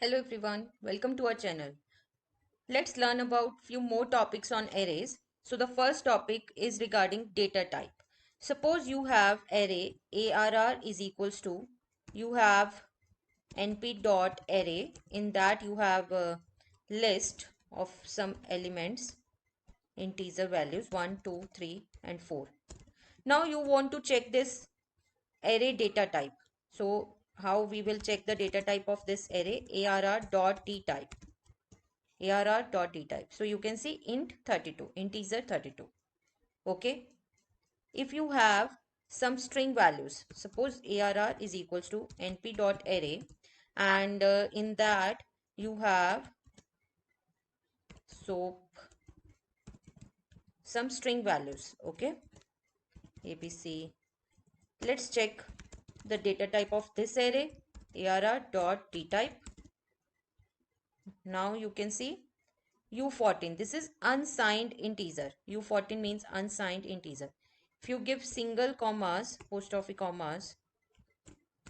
Hello everyone, welcome to our channel. Let's learn about few more topics on arrays. So the first topic is regarding data type. Suppose you have array arr is equals to, you have np dot array, in that you have a list of some elements, integer values 1, 2, 3 and 4. Now you want to check this array data type. So how we will check the data type of this array? Arr dot d type. Arr dot d type. So you can see int 32, integer 32. Okay. If you have some string values, suppose arr is equals to np dot array, and in that you have so some string values. Okay. ABC. Let's check the data type of this array. Arr dot d type. Now you can see U14. This is unsigned integer. U14 means unsigned integer. If you give single commas, apostrophe commas,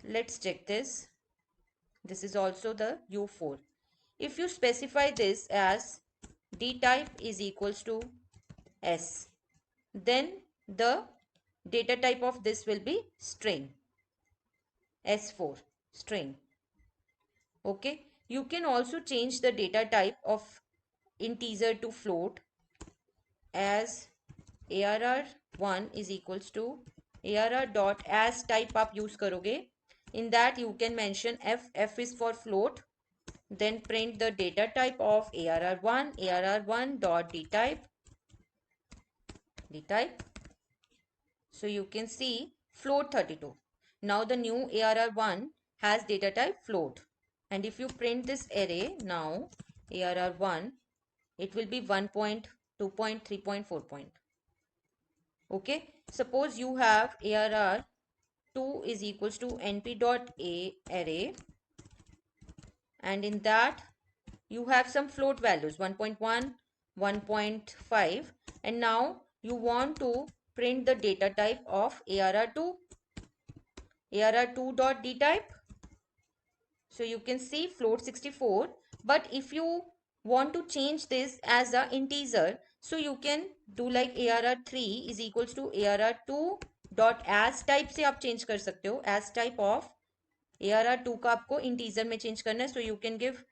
let's check this. This is also the U4. If you specify this as D type is equals to S, then the data type of this will be string. S4, string. Okay. You can also change the data type of integer to float as arr1 is equals to arr dot as type आप use करोगे. In that you can mention f is for float, then print the data type of arr1 dot d type. So you can see float 32. Now the new arr1 has data type float, and if you print this array now arr1, it will be 1.2.3.4. Okay, suppose you have arr2 is equals to np dot a array, and in that you have some float values 1.1, 1.5, and now you want to print the data type of arr2 dot d type. So you can see float 64, but if you want to change this as a integer, so you can do like arr3 is equals to arr2 dot as type से आप change कर सकते हो. As type of arr2 का आपको integer में change करना है, so you can give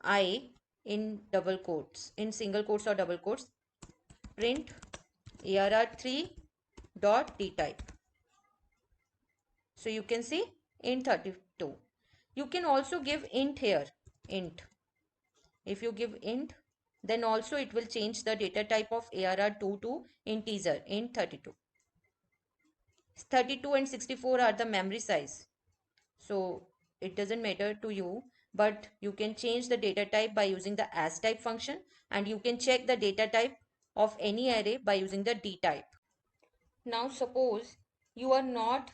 I in double quotes, in single quotes or double quotes, print arr3 dot d type. So you can see int 32. You can also give int here, int. If you give int, then also it will change the data type of arr2 to integer, int 32. 32 and 64 are the memory size, so it doesn't matter to you, but you can change the data type by using the as type function, and you can check the data type of any array by using the d type. Now suppose you are not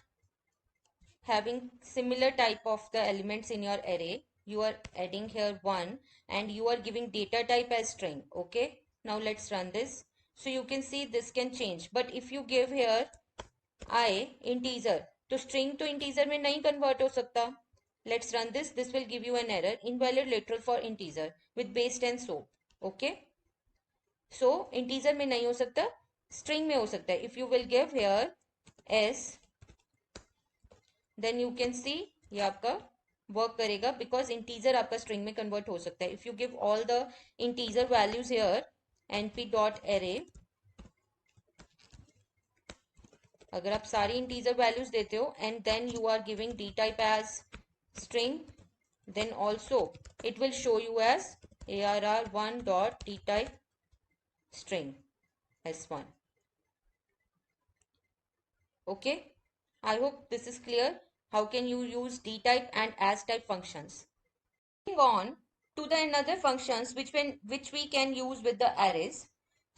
having similar type of the elements in your array, you are adding here 1 and you are giving data type as string. Okay, now let's run this. So you can see this can change, but if you give here I integer, तो string to integer में नहीं convert हो सकता. Let's run this. This will give you an error, invalid literal for integer with base 10 so. Okay, so integer में नहीं हो सकता, string में हो सकता है. If you will give here s, then you can see ये आपका वर्क करेगा, बिकॉज इंटीजर आपका स्ट्रिंग में कन्वर्ट हो सकता है. If you give all the integer values here np dot array, अगर आप सारी इंटीजर वैल्यूज देते हो and then you are giving D type as string, then also it will show you as arr1 dot d type string s1. Okay, I hope this is clear. How can you use d type and as type functions? Moving on to the another functions which we can use with the arrays.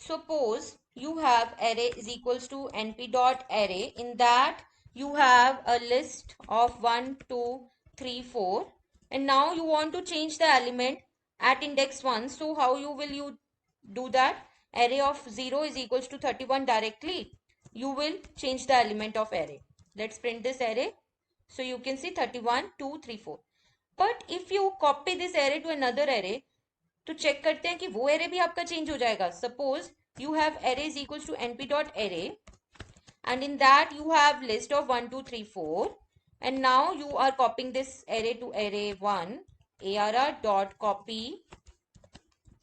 Suppose you have array is equals to np dot array, in that you have a list of 1, 2, 3, 4, and now you want to change the element at index 1. So how you will you do that? Array of 0 is equals to 31 directly. You will change the element of array. Let's print this array. So you can see 31, 2, 3, 4. But if you copy this array to another array, तो check करते हैं कि वो array भी आपका change हो जाएगा. Suppose you have array is equals to np dot array, and in that you have list of 1 2 3 4, and now you are copying this array to array 1 arr dot copy.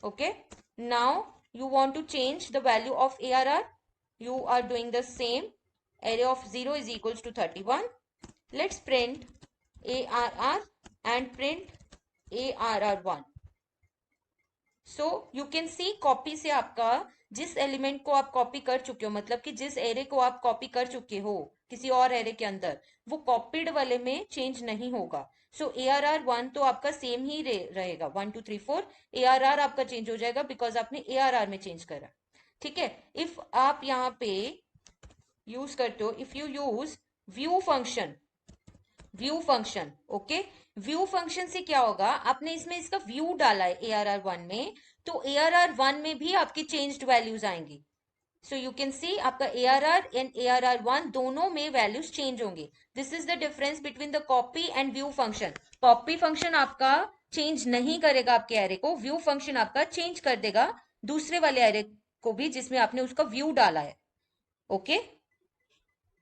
Okay, now you want to change the value of arr. You are doing the same. Array of 0 is equals to 31. Let's print arr and print arr1. So you can see copy से आपका जिस element को आप copy कर चुके हो, मतलब कि जिस एरे को आप कॉपी कर चुके हो किसी और एरे के अंदर, वो कॉपीड वाले में चेंज नहीं होगा. सो ARR1 तो आपका सेम ही रहेगा. 1 2 3 4 ARR आपका चेंज हो जाएगा बिकॉज आपने ARR में चेंज करा. ठीक है. इफ आप यहाँ पे यूज करते हो, if you use view function, okay, view function से क्या होगा, आपने इसमें इसका व्यू डाला है ARR1 में, तो ARR1 में भी आपकी चेंज्ड वैल्यूज आएंगी. सो यू कैन सी आपका ARR एंड ARR1 दोनों में वैल्यूज चेंज होंगे. This is the difference between the copy and view function. Copy function आपका चेंज नहीं करेगा आपके एरे को, व्यू फंक्शन आपका चेंज कर देगा दूसरे वाले एरे को भी जिसमें आपने उसका व्यू डाला है. Okay,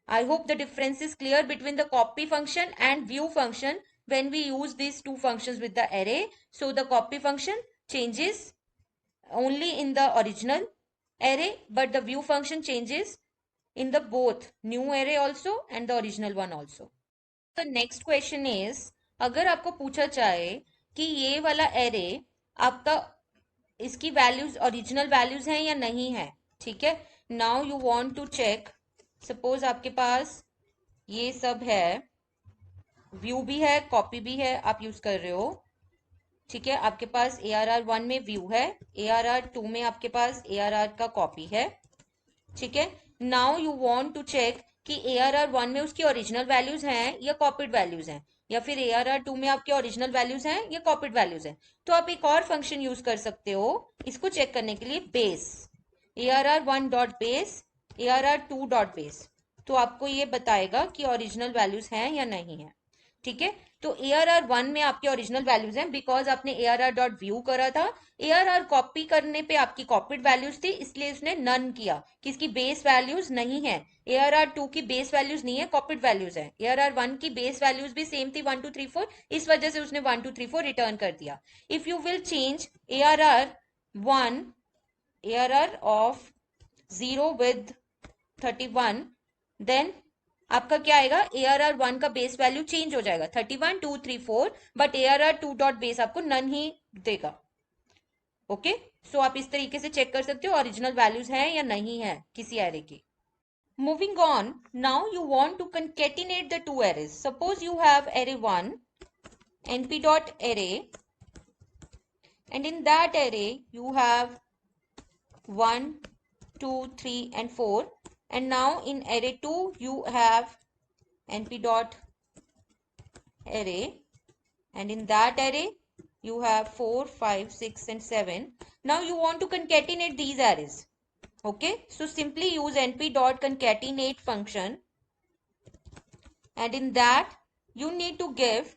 I hope the difference is clear between the copy function and view function when we use these two functions with the array. So the copy function changes only in the original array, but the view function changes in the both new array also and the original one also. The next question is, अगर आपको पूछा जाए कि ये वाला array आपका इसकी values original values हैं या नहीं है. ठीक है. Now you want to check, suppose आपके पास ये सब है, व्यू भी है, कॉपी भी है, आप यूज कर रहे हो. ठीक है. आपके पास ARR1 में व्यू है, ARR2 में आपके पास ARR का कॉपी है. ठीक है. Now you want to check कि ARR1 में उसकी ओरिजिनल वैल्यूज हैं या कॉपीड वैल्यूज हैं, या फिर ARR2 में आपके ओरिजिनल वैल्यूज हैं या कॉपीड वैल्यूज हैं. तो आप एक और फंक्शन यूज कर सकते हो इसको चेक करने के लिए, base. ARR1 dot base, ARR2 dot base. तो आपको ये बताएगा कि ओरिजिनल वैल्यूज हैं या नहीं है. ठीक है. तो ARR1 में आपके ओरिजिनल वैल्यूज हैं बिकॉज आपने ARR डॉट व्यू करा था. ARR कॉपी करने पे आपकी कॉपीड वैल्यूज थी, इसलिए उसने नन किया कि इसकी बेस वैल्यूज नहीं है. ARR2 की बेस वैल्यूज नहीं है, कॉपीड वैल्यूज है. ARR1 की बेस वैल्यूज भी सेम थी 1 2 3 4, इस वजह से उसने 1 2 3 4 रिटर्न कर दिया. If you will change ARR1, ARR of 0 with 31, then आपका क्या आएगा, ARR1 का बेस वैल्यू चेंज हो जाएगा 31 2 3 4, बट ARR2 डॉट बेस आपको नन ही देगा. ओके. सो आप इस तरीके से चेक कर सकते हो ओरिजिनल वैल्यूज हैं या नहीं है किसी एरे की. Moving on, now you want to concatenate the two arrays. Suppose you have array1 np dot array, and in that array you have 1 2 3 and 4, and now in array 2 you have np dot array, and in that array you have 4 5 6 and 7. Now you want to concatenate these arrays. Okay, so simply use np dot concatenate function, and in that you need to give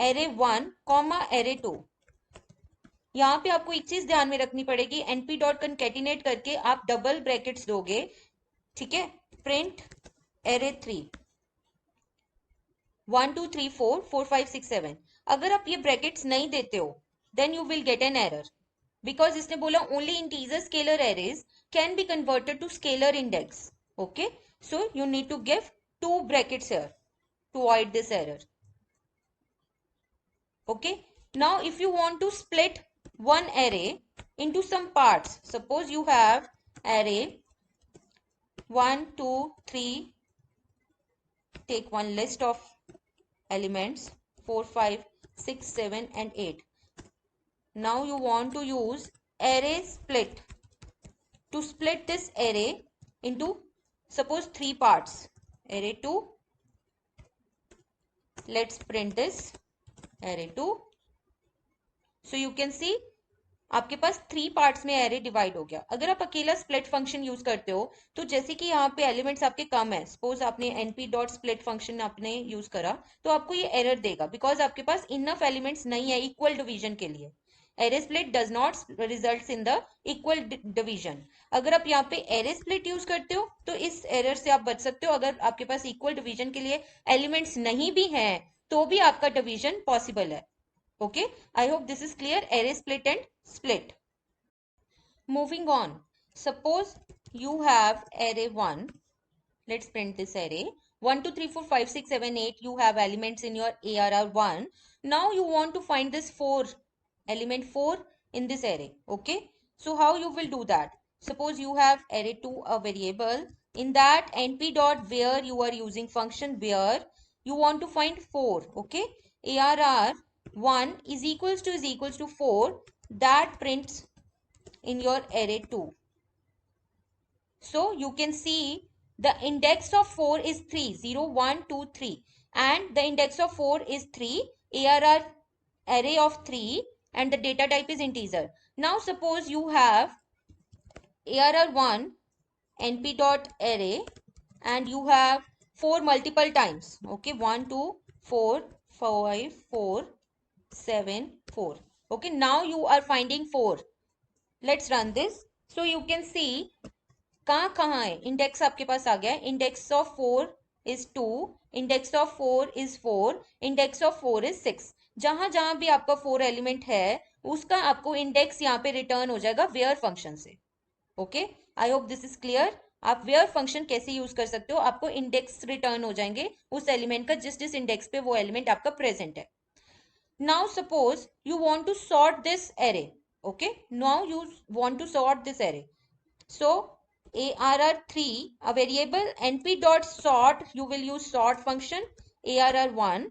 array1 comma array2. यहाँ पे आपको एक चीज ध्यान में रखनी पड़ेगी, np dot concatenate करके आप डबल ब्रैकेट्स दोगे. ठीक है. Print array3 1 2 3 4 4 5 6 7. अगर आप ये ब्रैकेट्स नहीं देते हो then you will get an error, because इसने बोला only integer scalar arrays can be converted to scalar index. Okay, so you need to give 2 brackets here to avoid this error. Okay, now if you want to split one array into some parts, suppose you have array 1 2 3, take one list of elements 4 5 6 7 and 8. Now you want to use array split to split this array into suppose 3 parts. Array2, let's print this array2. So you can see आपके पास 3 parts में array divide हो गया। अगर आप अकेला split function use करते हो तो जैसे कि यहाँ पे एलिमेंट्स आपके कम है, सपोज आपने np डॉट स्प्लिट फंक्शन आपने यूज करा तो आपको ये एरर देगा बिकॉज आपके पास इनफ एलिमेंट्स नहीं है इक्वल डिवीजन के लिए। Array split does not result in the equal division. अगर आप यहाँ पे एरे स्प्लिट यूज करते हो तो इस एरर से आप बच सकते हो। अगर आपके पास इक्वल डिवीजन के लिए एलिमेंट्स नहीं भी हैं तो भी आपका डिवीजन पॉसिबल है। Okay, I hope this is clear. Array split and split. Moving on. Suppose you have array 1. Let's print this array. 1, 2, 3, 4, 5, 6, 7, 8. You have elements in your ARR1. Now you want to find this 4, element 4 in this array. Okay. So how you will do that? Suppose you have array 2, a variable. In that np dot where you are using function where you want to find 4. Okay. ARR 1 is equals to 4 that prints in your array 2. So you can see the index of 4 is 3, 0, 1, 2, 3 and the index of 4 is 3, ARR array of 3 and the data type is integer. Now suppose you have ARR1 np dot array and you have 4 multiple times. Okay, 1, 2, 4, 5, 4, 7, 4. Okay, now you are finding 4. Let's run this. So you can see कहाँ है index आपके पास आ गया है। Index of 4 is 2, index of 4 is 4, index of 4 is 6। जहां जहां भी आपका 4 element है उसका आपको इंडेक्स यहाँ पे रिटर्न हो जाएगा वेयर फंक्शन से। Okay, I hope this is clear. आप वेयर फंक्शन कैसे यूज कर सकते हो, आपको इंडेक्स रिटर्न हो जाएंगे उस एलिमेंट का जिस जिस इंडेक्स पे वो एलिमेंट आपका प्रेजेंट है। Now suppose you want to sort this array. Okay, now you want to sort this array. So ARR3, a variable np dot sort, you will use sort function ARR1.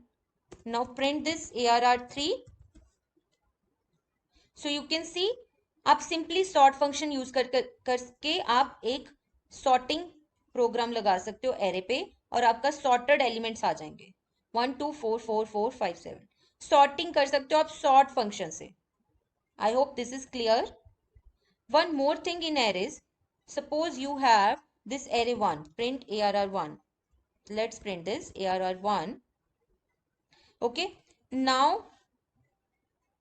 Now print this ARR3. So you can see आप simply sort function use करके आप एक sorting programme लगा सकते हो array पे और आपका सॉर्टेड एलिमेंट्स आ जाएंगे 1 2 4 4 4 5 7। सॉर्टिंग कर सकते हो आप सॉर्ट फंक्शन से। I hope this is clear. One more thing in arrays, suppose you have this array 1, print ARR1. Let's print this ARR1. Okay, now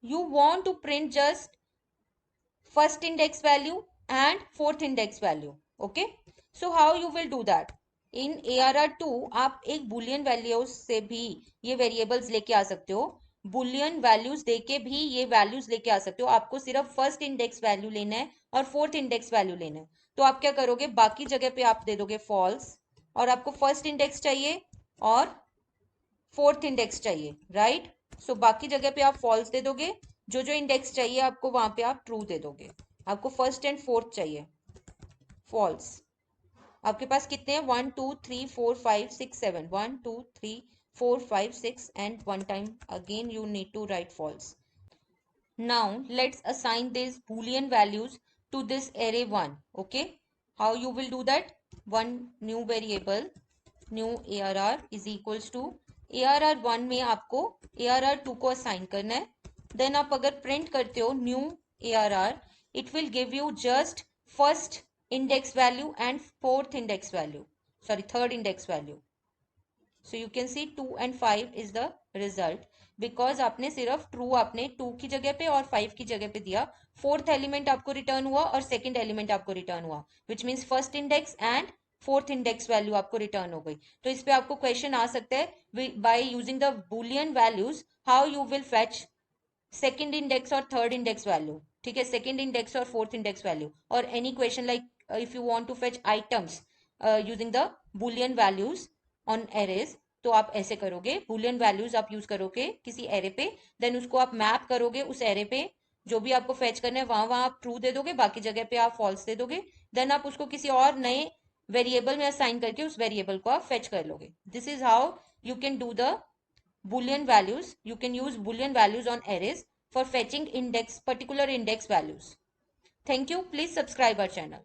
you want to print just first index value and fourth index value. Okay, so how you will do that? In ARR2 आप एक boolean values से भी ये variables लेके आ सकते हो, boolean values देके भी ये values लेके आ सकते हो। आपको सिर्फ first index value लेना है और fourth index value लेना है। तो आप क्या करोगे, बाकी जगह पे आप दे दोगे false और आपको first index चाहिए और फोर्थ इंडेक्स चाहिए, राइट। सो बाकी जगह पे आप फॉल्स दे दोगे, जो जो इंडेक्स चाहिए आपको वहां पे आप ट्रू दे दोगे। आपको फर्स्ट एंड फोर्थ चाहिए, फॉल्स। आपके पास कितने हैं 1 2 3 4 5 6 7, 1 2 3 4 5 6 and one time again you need to write false. Now let's assign these boolean values to this array 1. Okay, how you will do that? One new variable new ARR is equals to ARR1 में आपको ARR2 को assign करना है। Then आप अगर print करते हो new ARR, it will give you just first index value and fourth index value, sorry third index value. So you can see 2 and 5 is the result because आपने सिर्फ true आपने 2 की जगह पे और 5 की जगह पे दिया। फोर्थ एलिमेंट आपको रिटर्न हुआ और सेकंड एलिमेंट आपको रिटर्न हुआ, which means first index and fourth index value आपको रिटर्न हो गई। तो इस पे आपको क्वेश्चन आ सकता है by using the Boolean values how you will fetch second index और थर्ड इंडेक्स वैल्यू। ठीक है, सेकंड इंडेक्स और फोर्थ इंडेक्स वैल्यू। और any question like if you want to fetch items using the Boolean values on arrays, तो आप ऐसे करोगे, Boolean values आप यूज करोगे किसी एरे पे, देन उसको आप मैप करोगे उस एरे पे, जो भी आपको फेच करना है वहां आप ट्रू दे दोगे, बाकी जगह पे आप फॉल्स दे दोगे। देन आप उसको किसी और नए वेरिएबल में असाइन करके उस वेरिएबल को आप फेच कर लोगे। This is how you can do the boolean values. You can use boolean values on arrays for fetching index particular index values. Thank you. Please subscribe our channel.